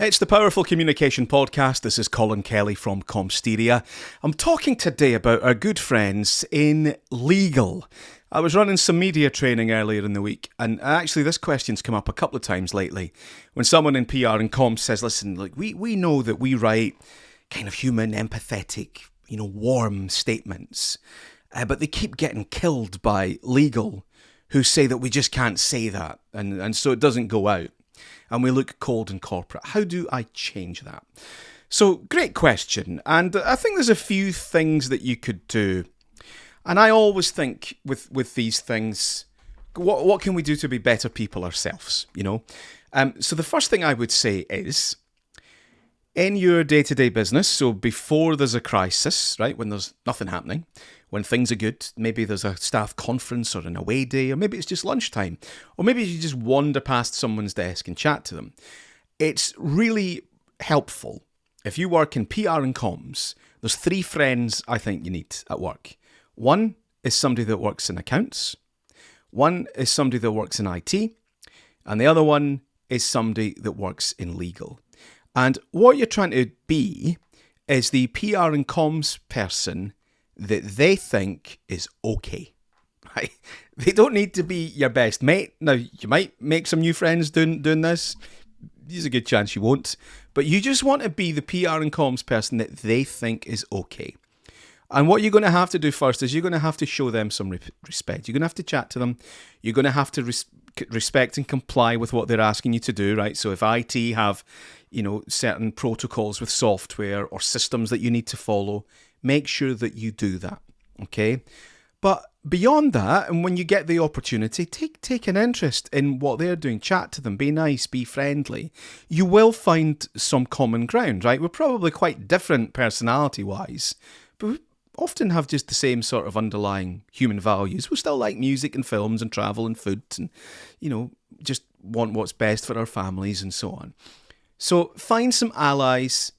It's the Powerful Communication Podcast. This is Colin Kelly from Comsteria. I'm talking today about our good friends in legal. I was running some media training earlier in the week, and actually this question's come up a couple of times lately. When someone in PR and comms says, listen, like we know that we write kind of human, empathetic, warm statements, but they keep getting killed by legal who say that we just can't say that, and so it doesn't go out. And we look cold and corporate. How do I change that? So, great question. And I think there's a few things that you could do. And I always think with these things, what can we do to be better people ourselves, So the first thing I would say is, in your day-to-day business, so before there's a crisis, right, when there's nothing happening, when things are good, maybe there's a staff conference or an away day, or maybe it's just lunchtime, or maybe you just wander past someone's desk and chat to them. It's really helpful. If you work in PR and comms, there's 3 friends I think you need at work. One is somebody that works in accounts, one is somebody that works in IT, and the other one is somebody that works in legal. And what you're trying to be is the PR and comms person that they think is okay, right? They don't need to be your best mate. Now, you might make some new friends doing this. There's a good chance you won't. But you just want to be the PR and comms person that they think is okay. And what you're going to have to do first is you're going to have to show them some respect. You're going to have to chat to them. You're going to have to respect and comply with what they're asking you to do, right? So if IT have, certain protocols with software or systems that you need to follow, make sure that you do that, okay? But beyond that, and when you get the opportunity, take an interest in what they're doing. Chat to them, be nice, be friendly. You will find some common ground, right? We're probably quite different personality-wise, but we often have just the same sort of underlying human values. We still like music and films and travel and food and, just want what's best for our families and so on. So find some allies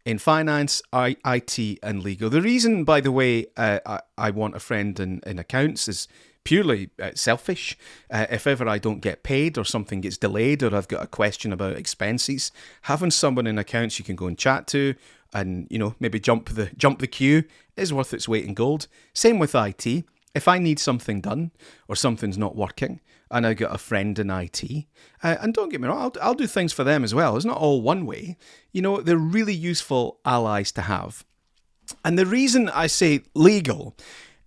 in finance, IT, and legal. The reason, by the way, I want a friend in accounts is purely selfish. If ever I don't get paid or something gets delayed or I've got a question about expenses, having someone in accounts you can go and chat to and, maybe jump the queue is worth its weight in gold. Same with IT. If I need something done or something's not working and I got a friend in IT, and don't get me wrong, I'll do things for them as well. It's not all one way. They're really useful allies to have. And the reason I say legal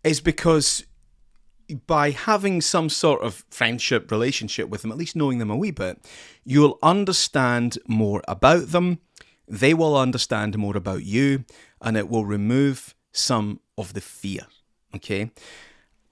is because by having some sort of friendship relationship with them, at least knowing them a wee bit, you'll understand more about them. They will understand more about you, and it will remove some of the fear. Okay?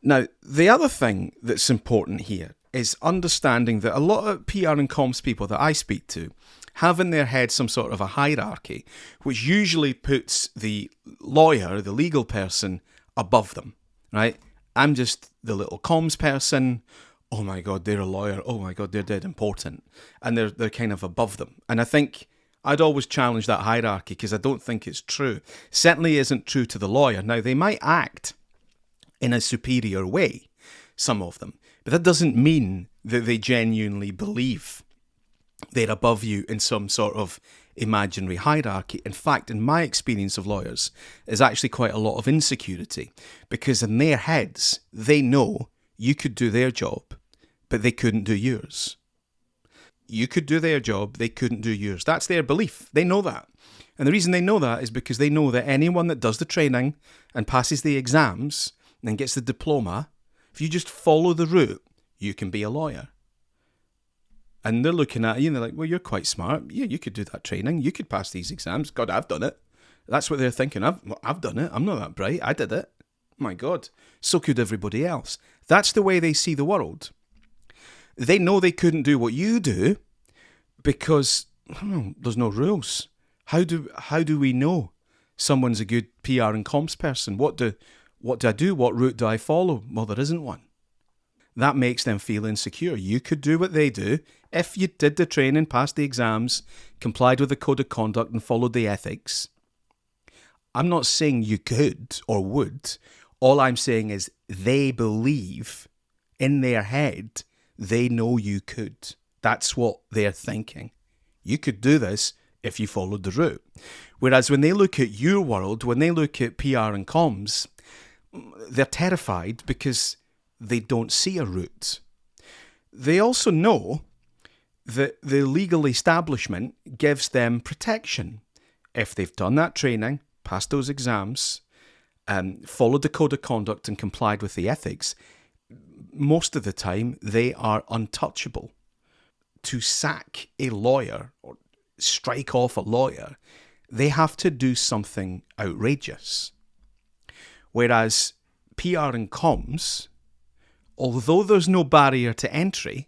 Now, the other thing that's important here is understanding that a lot of PR and comms people that I speak to have in their head some sort of a hierarchy, which usually puts the lawyer, the legal person, above them, right? I'm just the little comms person. Oh my God, they're a lawyer. Oh my God, they're dead important. And they're kind of above them. And I think I'd always challenge that hierarchy because I don't think it's true. Certainly isn't true to the lawyer. Now, they might act in a superior way, some of them, but that doesn't mean that they genuinely believe they're above you in some sort of imaginary hierarchy. In fact, in my experience of lawyers, there's actually quite a lot of insecurity because in their heads, they know you could do their job, but they couldn't do yours. You could do their job, they couldn't do yours. That's their belief. They know that. And the reason they know that is because they know that anyone that does the training and passes the exams and then gets the diploma, if you just follow the route, you can be a lawyer. And they're looking at you and they're like, well, you're quite smart. Yeah, you could do that training. You could pass these exams. God, I've done it. That's what they're thinking. I've done it. I'm not that bright. I did it. My God. So could everybody else. That's the way they see the world. They know they couldn't do what you do because there's no rules. How do we know someone's a good PR and comms person? What do I do? What route do I follow? Well, there isn't one. That makes them feel insecure. You could do what they do if you did the training, passed the exams, complied with the code of conduct and followed the ethics. I'm not saying you could or would. All I'm saying is they believe in their head they know you could. That's what they're thinking. You could do this if you followed the route. Whereas when they look at your world, when they look at PR and comms, they're terrified because they don't see a route. They also know that the legal establishment gives them protection. If they've done that training, passed those exams, followed the code of conduct and complied with the ethics, most of the time they are untouchable. To sack a lawyer or strike off a lawyer, they have to do something outrageous. Whereas PR and comms, although there's no barrier to entry,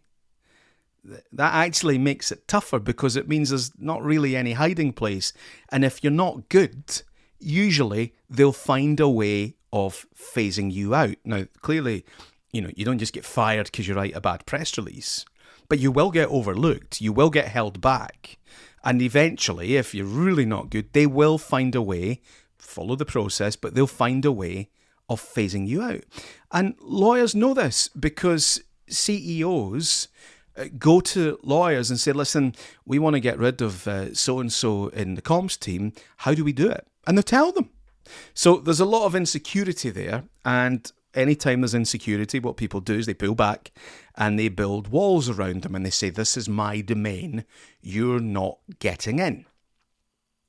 that actually makes it tougher because it means there's not really any hiding place. And if you're not good, usually they'll find a way of phasing you out. Now, clearly, you don't just get fired because you write a bad press release, but you will get overlooked. You will get held back. And eventually, if you're really not good, they will find a way, follow the process, but they'll find a way of phasing you out. And lawyers know this because CEOs go to lawyers and say, listen, we want to get rid of so-and-so in the comms team. How do we do it? And they'll tell them. So there's a lot of insecurity there. And anytime there's insecurity, what people do is they pull back and they build walls around them and they say, this is my domain. You're not getting in.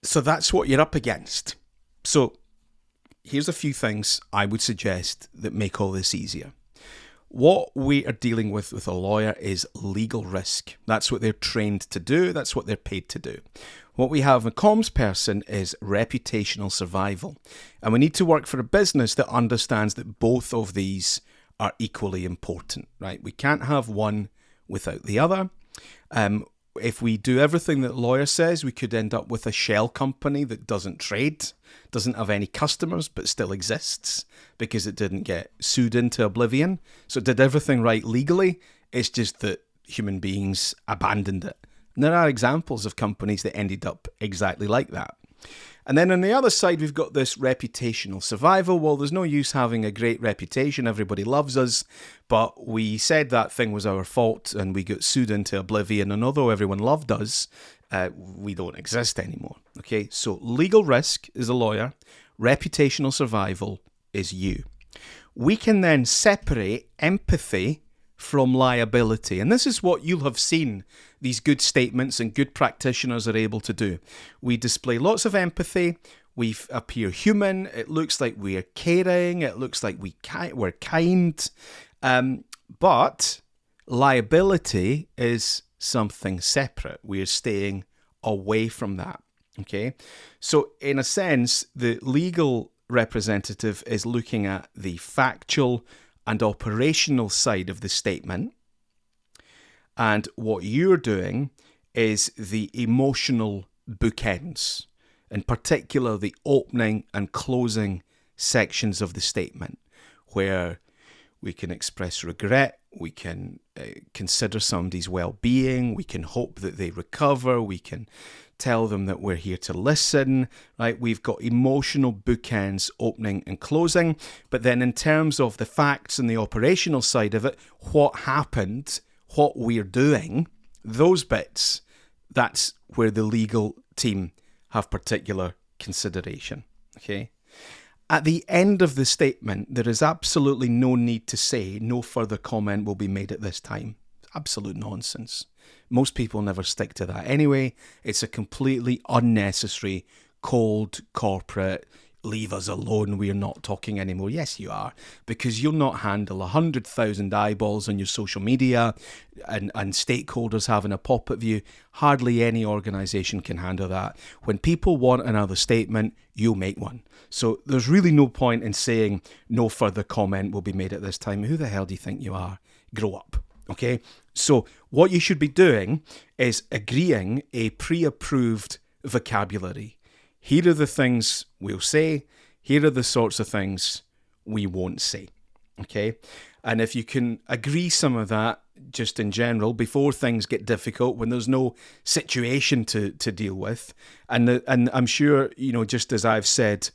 So that's what you're up against. So here's a few things I would suggest that make all this easier. What we are dealing with a lawyer is legal risk. That's what they're trained to do. That's what they're paid to do. What we have in a comms person is reputational survival. And we need to work for a business that understands that both of these are equally important, right? We can't have one without the other. If we do everything that the lawyer says, we could end up with a shell company that doesn't trade, doesn't have any customers, but still exists because it didn't get sued into oblivion. So it did everything right legally. It's just that human beings abandoned it. And there are examples of companies that ended up exactly like that. And then on the other side, we've got this reputational survival. Well, there's no use having a great reputation. Everybody loves us. But we said that thing was our fault and we got sued into oblivion. And although everyone loved us, we don't exist anymore. Okay, so legal risk is a lawyer. Reputational survival is you. We can then separate empathy from liability. And this is what you'll have seen these good statements and good practitioners are able to do. We display lots of empathy. We appear human. It looks like we are caring. It looks like we're kind. But liability is something separate. We're staying away from that. Okay? So in a sense, the legal representative is looking at the factual and operational side of the statement. And what you're doing is the emotional bookends, in particular the opening and closing sections of the statement, where we can express regret, we can consider somebody's well-being, we can hope that they recover, we can tell them that we're here to listen, right? We've got emotional bookends, opening and closing. But then in terms of the facts and the operational side of it, what happened, what we're doing, those bits, that's where the legal team have particular consideration, okay? At the end of the statement, there is absolutely no need to say no further comment will be made at this time. Absolute nonsense. Most people never stick to that anyway. It's a completely unnecessary, cold, corporate, leave us alone, we're not talking anymore. Yes, you are, because you'll not handle 100,000 eyeballs on your social media and stakeholders having a pop at you. Hardly any organisation can handle that. When people want another statement, you'll make one. So there's really no point in saying no further comment will be made at this time. Who the hell do you think you are? Grow up. Okay, so what you should be doing is agreeing a pre-approved vocabulary. Here are the things we'll say. Here are the sorts of things we won't say. Okay, and if you can agree some of that just in general before things get difficult, when there's no situation to deal with, and I'm sure, just as I've said,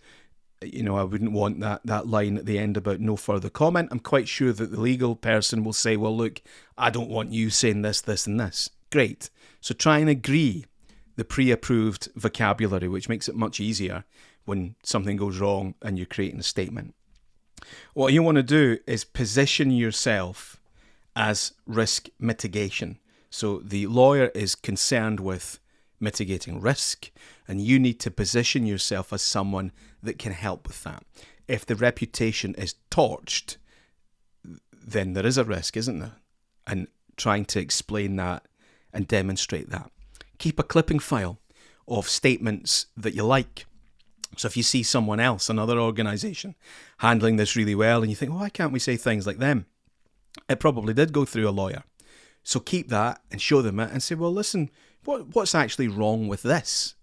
I wouldn't want that line at the end about no further comment. I'm quite sure that the legal person will say, well, look, I don't want you saying this, this, and this. Great. So try and agree the pre-approved vocabulary, which makes it much easier when something goes wrong and you're creating a statement. What you want to do is position yourself as risk mitigation. So the lawyer is concerned with mitigating risk, and you need to position yourself as someone that can help with that. If the reputation is torched, then there is a risk, isn't there? And trying to explain that and demonstrate that. Keep a clipping file of statements that you like. So if you see someone else, another organisation, handling this really well, and you think, why can't we say things like them? It probably did go through a lawyer. So keep that and show them it and say, well, listen, what's actually wrong with this?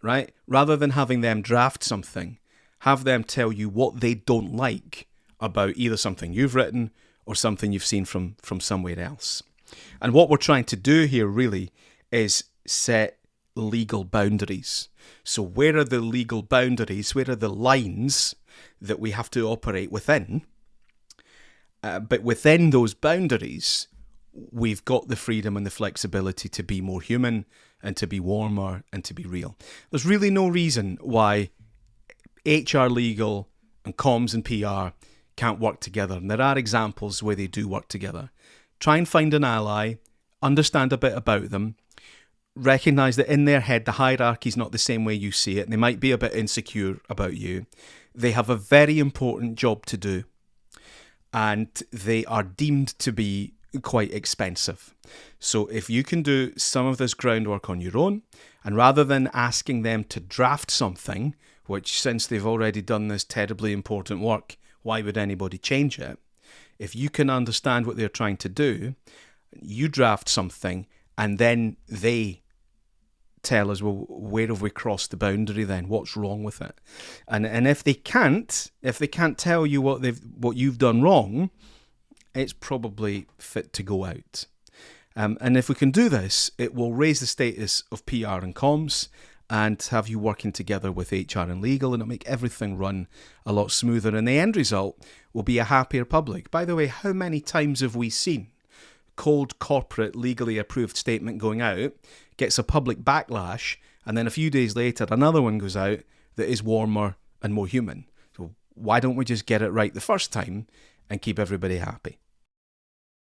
Right? Rather than having them draft something, have them tell you what they don't like about either something you've written or something you've seen from somewhere else. And what we're trying to do here really is set legal boundaries. So where are the legal boundaries? Where are the lines that we have to operate within? But within those boundaries, we've got the freedom and the flexibility to be more human and to be warmer and to be real. There's really no reason why HR, legal, and comms and PR can't work together. And there are examples where they do work together. Try and find an ally, understand a bit about them, recognise that in their head the hierarchy is not the same way you see it. They might be a bit insecure about you. They have a very important job to do, and they are deemed to be quite expensive. So if you can do some of this groundwork on your own, and rather than asking them to draft something, which since they've already done this terribly important work, why would anybody change it? If you can understand what they're trying to do, you draft something and then they tell us, well, where have we crossed the boundary then? What's wrong with it? And if they can't tell you what you've done wrong, it's probably fit to go out. And if we can do this, it will raise the status of PR and comms and have you working together with HR and legal, and it'll make everything run a lot smoother. And the end result will be a happier public. By the way, how many times have we seen cold corporate legally approved statement going out, gets a public backlash, and then a few days later another one goes out that is warmer and more human? So why don't we just get it right the first time and keep everybody happy?